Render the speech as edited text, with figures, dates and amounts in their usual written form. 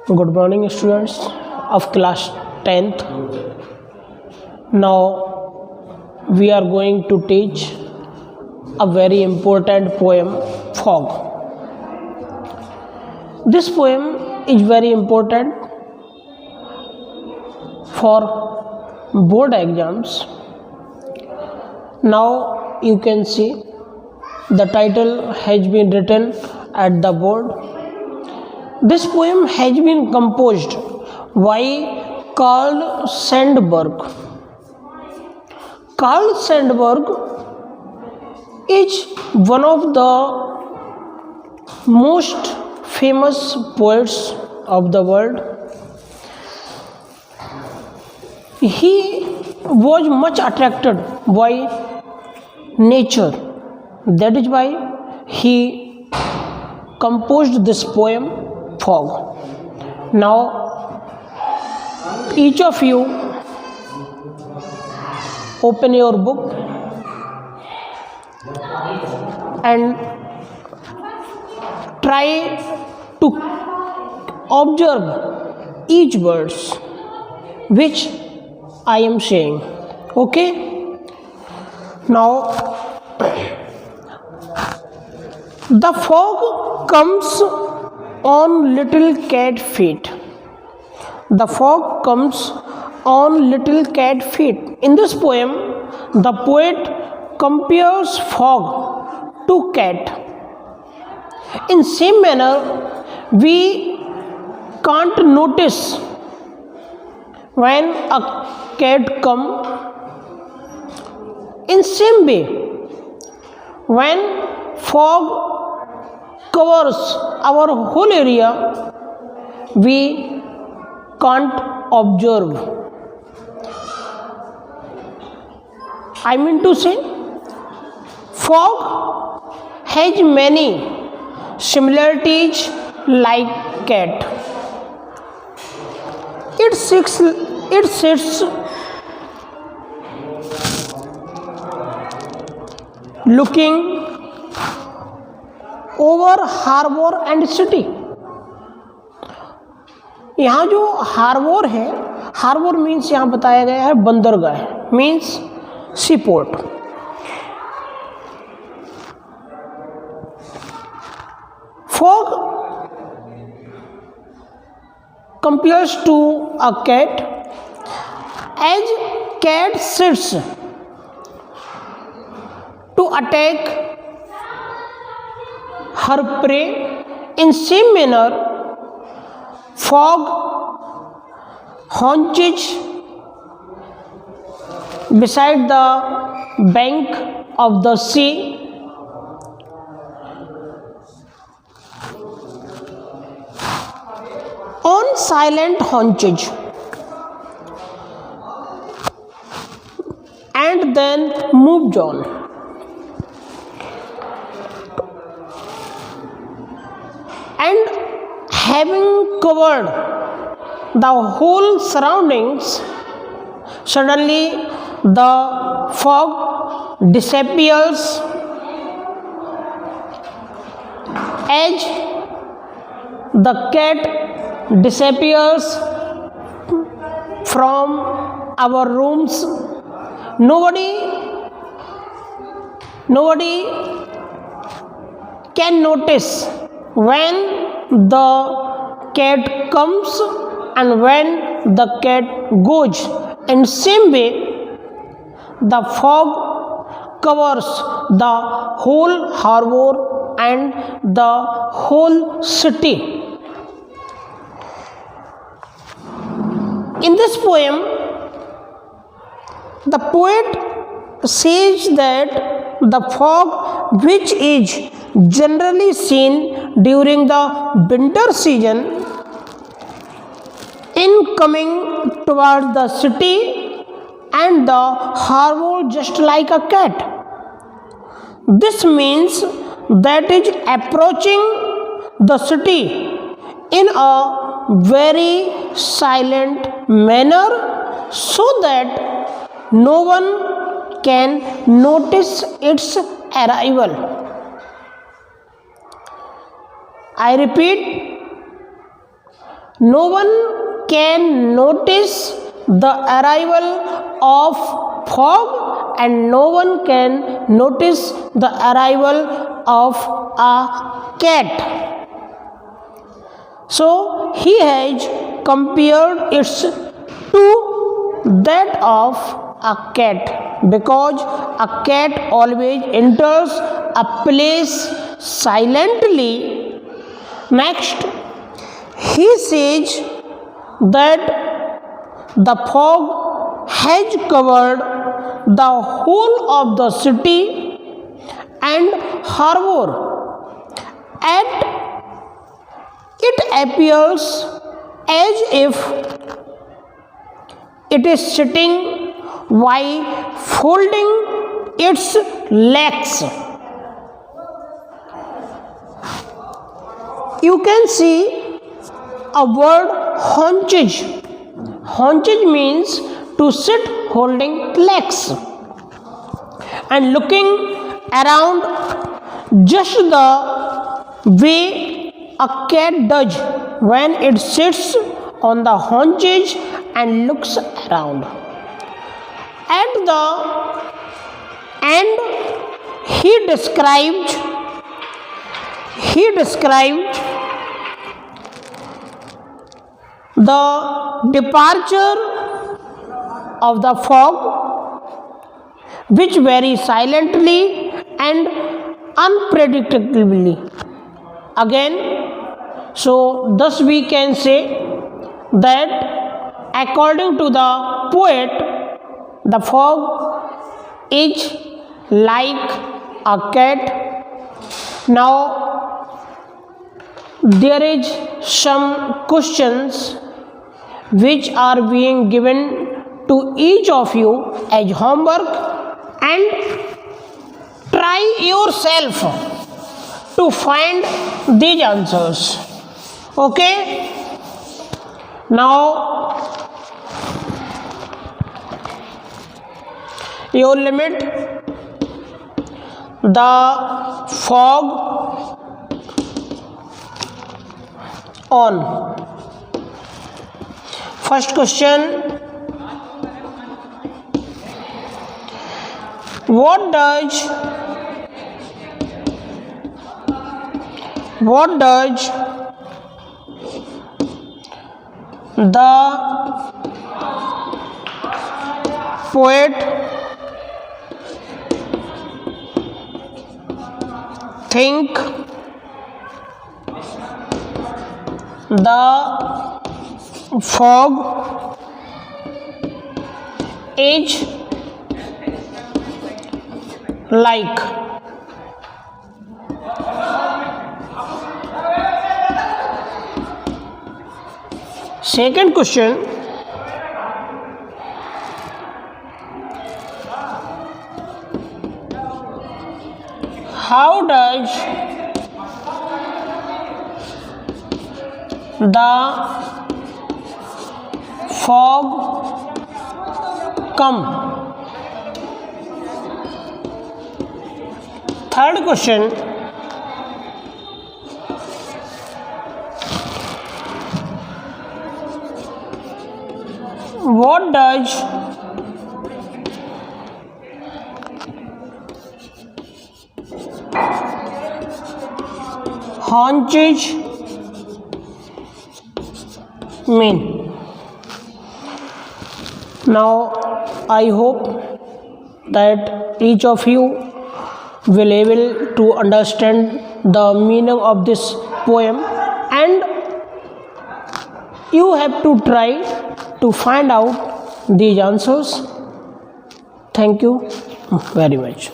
Good morning, students of class 10th. Now we are going to teach a very important poem, Fog. This poem is very important for board exams. Now you can see the title has been written at the board. This poem has been composed by Carl Sandburg. Carl Sandburg is one of the most famous poets of the world. He was much attracted by nature. That is why he composed this poem, Fog. Now each of you open your book and try to observe each words which I am saying. Okay? Now the fog comes on little cat feet. The fog comes on little cat feet. In this poem, the poet compares fog to cat. In same manner, we can't notice when a cat come. In same way, when fog covers our whole area, we can't observe. I mean to say, fog has many similarities like cat. It sits looking over harbour and city. यहाँ जो harbour है, harbour means यहाँ बताया गया है बंदरगाह, means sea port. Fog compares to a cat as cat sits to attack her prey. In same manner, fog haunches beside the bank of the sea. On silent haunches and then moves on. And having covered the whole surroundings, suddenly the fog disappears as the cat disappears from our rooms. Nobody can notice when the cat comes and when the cat goes. In same way, the fog covers the whole harbor and the whole city. In this poem, the poet says that the fog, which is generally seen during the winter season, in coming towards the city and the harbor just like a cat. This means that is approaching the city in a very silent manner so that no one can notice its arrival. I repeat, No one can notice the arrival of fog and no one can notice the arrival of a cat. So he has compared it to that of a cat because a cat always enters a place silently. Next, he says that the fog has covered the whole of the city and harbor. At it appears as if it is sitting while folding its legs. You can see a word haunches. Haunches means to sit holding legs and looking around just the way a cat does when it sits on the haunches and looks around. At the end, he described the departure of the fog, which varies silently and unpredictably. Again, so thus we can say that according to the poet, the fog is like a cat. Now, there is some questions which are being given to each of you as homework, and try yourself to find these answers. Okay? Now, your limit: the fog on. First question: what does the poet think the fog is like? Second question: how does the fog come? Third question: what does haunches mean? Now, I hope that each of you will able to understand the meaning of this poem, and you have to try to find out these answers. Thank you very much.